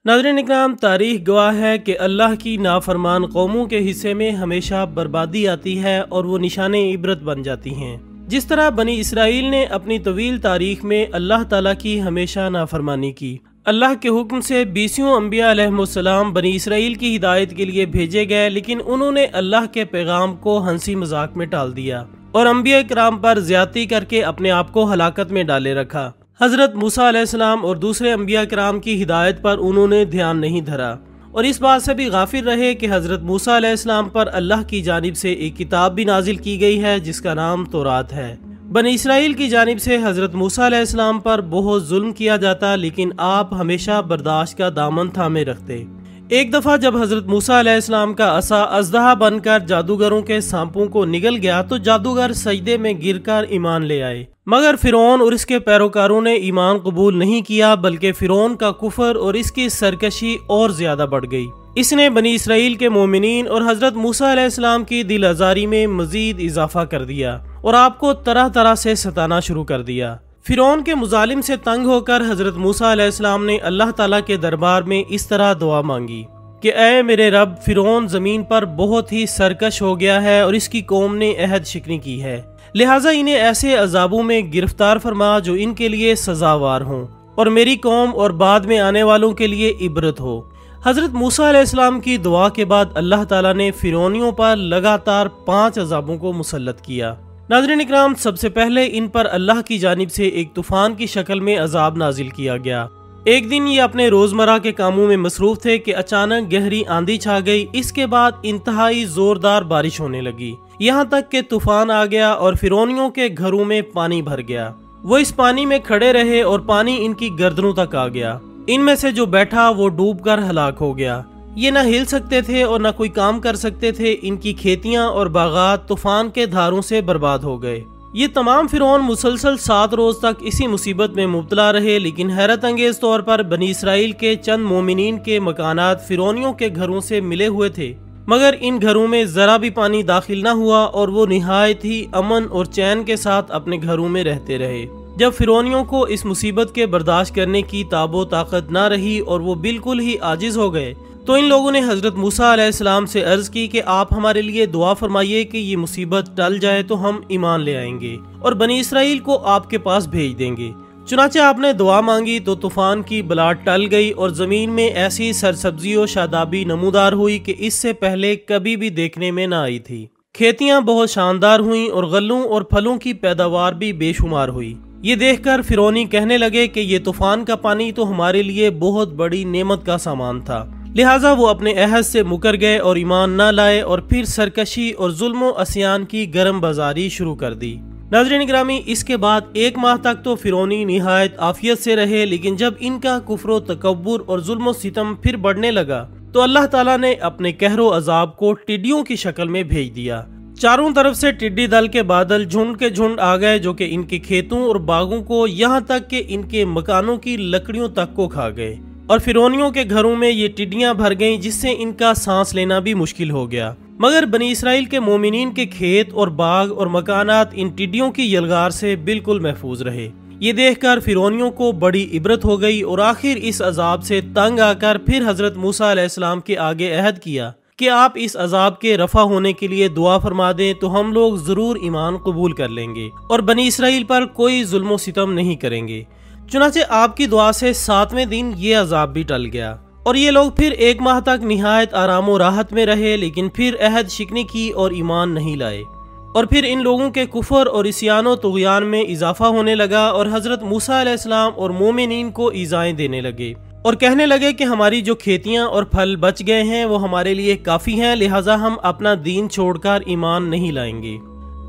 नाज़रीन इकराम, तारीख गवाह है कि अल्लाह की नाफरमान कौमों के हिस्से में हमेशा बर्बादी आती है और वो निशाने इबरत बन जाती हैं। जिस तरह बनी इसराइल ने अपनी तवील तारीख में अल्लाह ताला की हमेशा नाफरमानी की। अल्लाह के हुक्म से 20 अम्बिया अलैहिमुस्सलाम बनी इसराइल की हिदायत के लिए भेजे गए, लेकिन उन्होंने अल्लाह के पैगाम को हंसी मजाक में टाल दिया और अम्बिया इकराम पर ज्यादती करके अपने आप को हलाकत में डाले रखा। हजरत मूसा अलैहिस्सलाम और दूसरे अम्बिया किराम की हिदायत पर उन्होंने ध्यान नहीं धरा और इस बात से भी गाफिल रहे कि हजरत मूसा अलैहिस्सलाम पर अल्लाह की जानिब से एक किताब भी नाजिल की गई है जिसका नाम तौरात है। बनी इसराइल की जानिब से हजरत मूसा अलैहिस्सलाम पर बहुत जुल्म किया जाता, लेकिन आप हमेशा बर्दाश्त का दामन थामे रखते। एक दफा जब हजरत मूसा अलैहिस्सलाम का असा अजदहा बनकर जादूगरों के सांपों को निगल गया तो जादूगर सजदे में गिरकर ईमान ले आए, मगर फिरौन और इसके पैरोकारों ने ईमान कबूल नहीं किया, बल्कि फिरौन का कुफर और इसकी सरकशी और ज्यादा बढ़ गई। इसने बनी इसराइल के मोमिनीन और हजरत मूसा अलैहिस्सलाम की दिल आजारी में मजीद इजाफा कर दिया और आपको तरह तरह से सताना शुरू कर दिया। फिरौन के मुजालिम से तंग होकर हजरत मूसा अलैहिस्सलाम ने अल्लाह ताला के दरबार में इस तरह दुआ मांगी कि ऐ मेरे रब, फिरौन जमीन पर बहुत ही सरकश हो गया है और इसकी कौम ने अहद शिकनी की है, लिहाजा इन्हें ऐसे अजाबों में गिरफ्तार फरमा जो इनके लिए सजावार हों और मेरी कौम और बाद में आने वालों के लिए इबरत हो। हजरत मूसा अलैहिस्सलाम की दुआ के बाद अल्लाह ताला ने फिरौनियों पर लगातार 5 अजाबों को मुसल्लत किया। नाज़रीन इकराम, सबसे पहले इन पर अल्लाह की जानिब से एक तूफान की शक्ल में अजाब नाजिल किया गया। एक दिन ये अपने रोजमर्रा के कामों में मसरूफ थे कि अचानक गहरी आंधी छा गई। इसके बाद इंतहाई जोरदार बारिश होने लगी, यहाँ तक कि तूफान आ गया और फिरौनियों के घरों में पानी भर गया। वो इस पानी में खड़े रहे और पानी इनकी गर्दनों तक आ गया। इनमें से जो बैठा वो डूबकर हलाक हो गया। ये न हिल सकते थे और न कोई काम कर सकते थे। इनकी खेतियां और बागात तूफान के धारों से बर्बाद हो गए। ये तमाम फिरौन मुसलसल 7 रोज तक इसी मुसीबत में मुब्तला रहे, लेकिन हैरत अंगेज तौर पर बनी इसराइल के चंद मोमिनीन के मकानात फिरौनियों के घरों से मिले हुए थे, मगर इन घरों में जरा भी पानी दाखिल न हुआ और वो निहायत ही अमन और चैन के साथ अपने घरों में रहते रहे। जब फिरौनियों को इस मुसीबत के बर्दाश्त करने की ताबो ताकत न रही और वो बिल्कुल ही आजिज हो गए, तो इन लोगों ने हजरत मूसा अलैहिस्सलाम से अर्ज की कि आप हमारे लिए दुआ फरमाइए कि ये मुसीबत टल जाए तो हम ईमान ले आएंगे और बनी इसराइल को आपके पास भेज देंगे। चुनाचे आपने दुआ मांगी तो तूफान की बला टल गई और जमीन में ऐसी सरसब्जी और शादाबी नमूदार हुई कि इससे पहले कभी भी देखने में न आई थी। खेतियां बहुत शानदार हुई और गल्लों और फलों की पैदावार भी बेशुमार हुई। ये देखकर फिरौनी कहने लगे कि ये तूफान का पानी तो हमारे लिए बहुत बड़ी नेमत का सामान था, लिहाजा वो अपने अहद से मुकर गए और ईमान न लाए और फिर सरकशी और जुल्म अस्यान की गर्म बाजारी शुरू कर दी। नाज़रीन गिरामी, इसके बाद 1 माह तक तो फिरौनी निहायत आफियत से रहे, लेकिन जब इनका कुफ्र तकब्बुर और जुल्म सितम फिर बढ़ने लगा तो अल्लाह ताला ने अपने कहरो अजाब को टिड्डियों की शक्ल में भेज दिया। चारों तरफ से टिड्डी दल के बादल झुंड के झुंड आ गए जो कि इनके खेतों और बागों को, यहाँ तक कि इनके मकानों की लकड़ियों तक को खा गए और फिरौनियों के घरों में ये टिड्डियां भर गईं, जिससे इनका सांस लेना भी मुश्किल हो गया। मगर बनी इसराइल के मोमिनीन के खेत और बाग और मकानात इन टिड्डियों की यलगार से बिल्कुल महफूज रहे। ये देखकर फिरौनियों को बड़ी इबरत हो गई और आखिर इस अजाब से तंग आकर फिर हजरत मूसा अलैहिस्सलाम के आगे अहद किया कि आप इस अजाब के रफा होने के लिए दुआ फरमा दें तो हम लोग जरूर ईमान कबूल कर लेंगे और बनी इसराइल पर कोई जुल्म सितम नहीं करेंगे। चुनाचे आपकी दुआ से 7वें दिन ये अजाब भी टल गया और ये लोग फिर 1 माह तक निहायत आराम और राहत में रहे, लेकिन फिर अहद शिकनी की और ईमान नहीं लाए और फिर इन लोगों के कुफर और इस्यानो तुग़यान में इजाफा होने लगा और हजरत मूसा अलैहिस्सलाम और मोमिनीन को ईज़ाएं देने लगे और कहने लगे कि हमारी जो खेतियां और फल बच गए हैं वो हमारे लिए काफ़ी हैं, लिहाजा हम अपना दीन छोड़कर ईमान नहीं लाएंगे।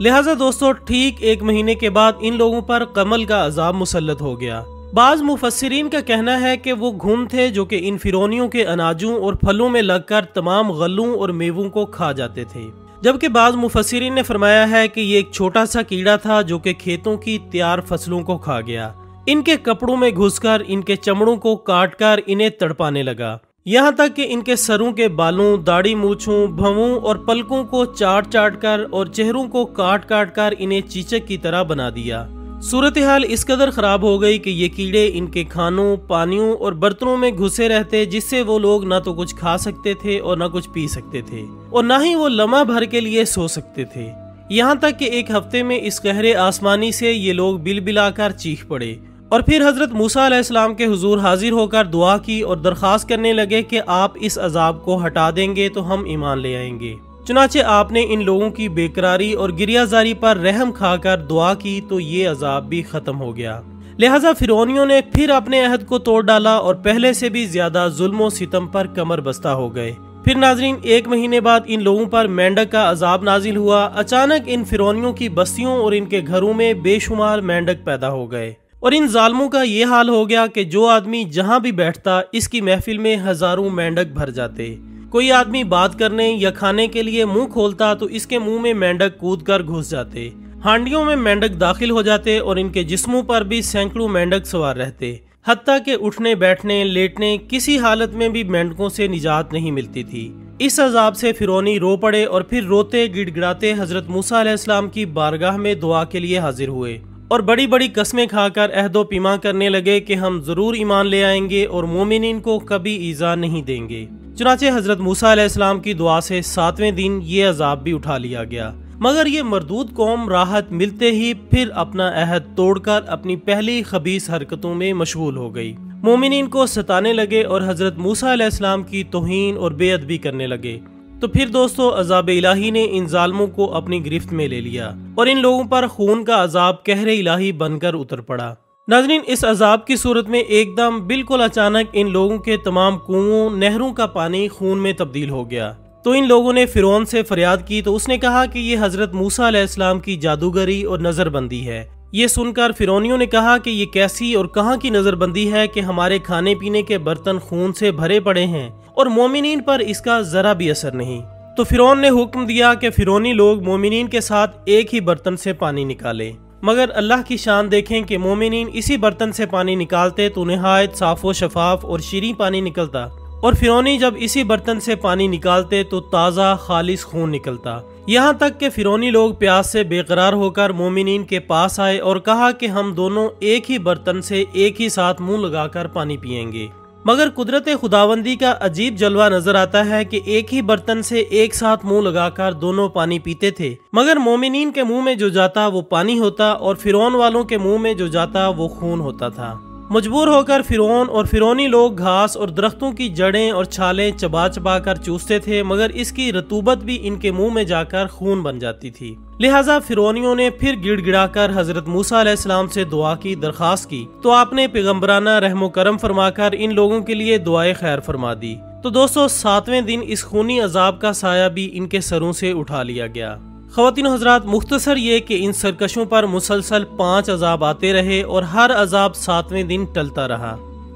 लिहाजा दोस्तों, ठीक 1 महीने के बाद इन लोगों पर कमल का अजाब मुसल्लत हो गया। बाज मुफस्सिरीन का कहना है कि वो घुन थे जो कि इन फिरौनियों के अनाजों और फलों में लगकर तमाम गल्लों और मेवों को खा जाते थे, जबकि बाज मुफस्सिरीन ने फरमाया है कि ये एक छोटा सा कीड़ा था जो कि खेतों की तैयार फसलों को खा गया। इनके कपड़ों में घुसकर इनके चमड़ों को काटकर इन्हें तड़पाने लगा, यहाँ तक कि इनके सरों के बालों, दाढ़ी मूछों, भवों और पलकों को चाट चाट कर और चेहरों को काट काट कर इन्हें चीचक की तरह बना दिया। सूरत हाल इस कदर ख़राब हो गई कि ये कीड़े इनके खानों, पानियों और बर्तनों में घुसे रहते, जिससे वो लोग ना तो कुछ खा सकते थे और ना कुछ पी सकते थे और ना ही वो लम्हा भर के लिए सो सकते थे। यहाँ तक कि एक हफ्ते में इस कहरे आसमानी से ये लोग बिलबिलाकर चीख पड़े और फिर हजरत मूसा अलैहिस्सलाम के हुजूर हाजिर होकर दुआ की और दरख्वास्त करने लगे कि आप इस अजाब को हटा देंगे तो हम ईमान ले आएंगे। चुनाचे आपने इन लोगों की बेकरारी और गिरियाजारी पर रहम खाकर दुआ की तो ये अजाब भी खत्म हो गया। लिहाजा फिरौनियों ने फिर अपने अहद को तोड़ डाला और पहले से भी ज्यादा जुल्म सितम पर कमर बस्ता हो गए। फिर नाजरीन, 1 महीने बाद इन लोगों पर मेंढक का अजाब नाजिल हुआ। अचानक इन फिरौनियों की बस्तियों और इनके घरों में बेशुमार मेंढक पैदा हो गए और इन जालमों का ये हाल हो गया कि जो आदमी जहाँ भी बैठता इसकी महफिल में हजारों मेंढक भर जाते। कोई आदमी बात करने या खाने के लिए मुंह खोलता तो इसके मुंह में मेंढक कूद कर घुस जाते। हांडियों में मेंढक दाखिल हो जाते और इनके जिस्मों पर भी सैकड़ों मेंढक सवार रहते। हत्ता के उठने बैठने लेटने किसी हालत में भी मेंढकों से निजात नहीं मिलती थी। इस अजाब से फिरौनी रो पड़े और फिर रोते गिड़गिड़ाते हजरत मूसा अलैहिस्सलाम की बारगाह में दुआ के लिए हाजिर हुए और बड़ी बड़ी कस्में खाकर अहदो पीमा करने लगे कि हम जरूर ईमान ले आएंगे और मोमिनीन को कभी ईजा नहीं देंगे। चुनाचे हजरत मूसा अलैहिस्सलाम की दुआ से 7वें दिन ये अजाब भी उठा लिया गया, मगर ये मरदूद कौम राहत मिलते ही फिर अपना अहद तोड़कर अपनी पहली खबीस हरकतों में मशगूल हो गई। मोमिनीन को सताने लगे और हजरत मूसा अलैहिस्सलाम की तौहीन और बेअदबी करने लगे। तो फिर दोस्तों, अजाब इलाही ने इन जालिमों को अपनी गिरफ्त में ले लिया और इन लोगों पर खून का अजाब कहरे इलाही बनकर उतर पड़ा। नाज़रीन, इस अजाब की सूरत में एकदम बिल्कुल अचानक इन लोगों के तमाम कुओं नहरों का पानी खून में तब्दील हो गया। तो इन लोगों ने फिरौन से फरियाद की तो उसने कहा कि ये हजरत मूसा अलैहिस्सलाम की जादूगरी और नजरबंदी है। ये सुनकर फिरौनियों ने कहा कि ये कैसी और कहाँ की नजरबंदी है कि हमारे खाने पीने के बर्तन खून से भरे पड़े हैं और मोमिनीन पर इसका जरा भी असर नहीं। तो फिरौन ने हुक्म दिया कि फिरौनी लोग मोमिनीन के साथ एक ही बर्तन से पानी निकालें, मगर अल्लाह की शान देखें कि मोमिनीन इसी बर्तन से पानी निकालते तो निहायत साफ़ो शफाफ और शीरीं पानी निकलता और फिरौनी जब इसी बर्तन से पानी निकालते तो ताज़ा खालिस खून निकलता। यहाँ तक कि फिरौनी लोग प्यास से बेकरार होकर मोमिनीन के पास आए और कहा कि हम दोनों एक ही बर्तन से एक ही साथ मुंह लगाकर पानी पिएंगे। मगर कुदरत खुदावंदी का अजीब जलवा नजर आता है कि एक ही बर्तन से एक साथ मुंह लगाकर दोनों पानी पीते थे, मगर मोमिनीन के मुंह में जो जाता वो पानी होता और फिरौन वालों के मुंह में जो जाता वो खून होता था। मजबूर होकर फिरौन और फिरौनी लोग घास और दरख्तों की जड़ें और छालें चबा चबा कर चूसते थे, मगर इसकी रतूबत भी इनके मुंह में जाकर खून बन जाती थी। लिहाजा फिरौनियों ने फिर गिड़गिड़ाकर हजरत मूसा अलैहिस्सलाम से दुआ की दरखास्त की तो आपने पैगम्बराना रहमो करम फरमाकर इन लोगों के लिए दुआए खैर फरमा दी। तो दोस्तों, 7वें दिन इस खूनी अजाब का साया भी इनके सरों से उठा लिया गया। ख़वातीन हज़रात, मुख्तसर ये कि इन सरकशों पर मुसलसल 5 अजाब आते रहे और हर अजाब 7वें दिन टलता रहा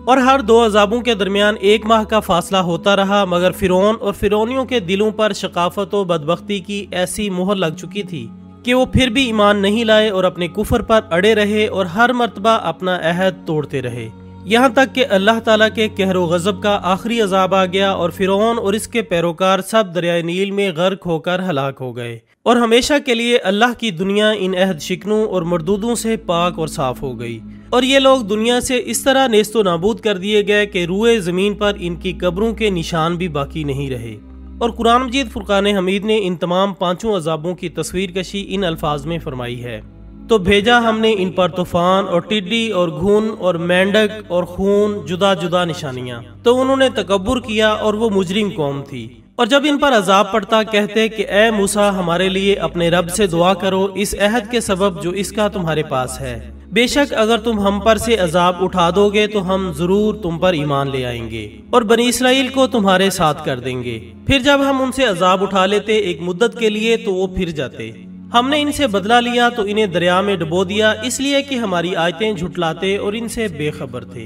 और हर 2 अजाबों के दरमियान 1 माह का फासला होता रहा। मगर फिरौन और फिरौनियों के दिलों पर शकाफत और बदबख्ती की ऐसी मोहर लग चुकी थी कि वो फिर भी ईमान नहीं लाए और अपने कुफर पर अड़े रहे और हर मर्तबा अपना अहद तोड़ते रहे। यहाँ तक कि अल्लाह ताला के कहरो गज़ब का आखिरी अजाब आ गया और फिरौन और इसके पैरोकार सब दरिया नील में गर्क होकर हलाक हो गए और हमेशा के लिए अल्लाह की दुनिया इन अहद शिकनों और मरदूदों से पाक और साफ हो गई और ये लोग दुनिया से इस तरह नेस्तो नाबूद कर दिए गए कि रूए ज़मीन पर इनकी कब्रों के निशान भी बाकी नहीं रहे। और कुरान मजीद फुरकान हमीद ने इन तमाम 5 अजाबों की तस्वीर कशी इन अल्फाज में फरमाई है। तो भेजा हमने इन पर तूफान और टिड्डी और घुन और मेंढक और खून, जुदा जुदा निशानियाँ। तो उन्होंने तकब्बुर किया और वो मुजरिम कौम थी। और जब इन पर अजाब पड़ता कहते कि ए मूसा, हमारे लिए अपने रब से दुआ करो इस अहद के सबब जो इसका तुम्हारे पास है। बेशक अगर तुम हम पर से अजाब उठा दोगे तो हम जरूर तुम पर ईमान ले आएंगे और बनी इसराइल को तुम्हारे साथ कर देंगे। फिर जब हम उनसे अजाब उठा लेते एक मुद्दत के लिए तो वो फिर जाते। हमने इनसे बदला लिया तो इन्हें दरिया में डुबो दिया, इसलिए कि हमारी आयतें झुटलाते और इनसे बेखबर थे।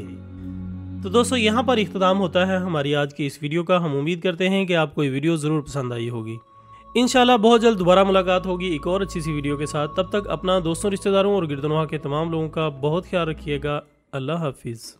तो दोस्तों, यहाँ पर इख्तिताम होता है हमारी आज की इस वीडियो का। हम उम्मीद करते हैं कि आपको ये वीडियो ज़रूर पसंद आई होगी। इंशाल्लाह बहुत जल्द दोबारा मुलाकात होगी एक और अच्छी सी वीडियो के साथ। तब तक अपना दोस्तों, रिश्तेदारों और गिरदनवा के तमाम लोगों का बहुत ख्याल रखिएगा। अल्लाह हाफिज़।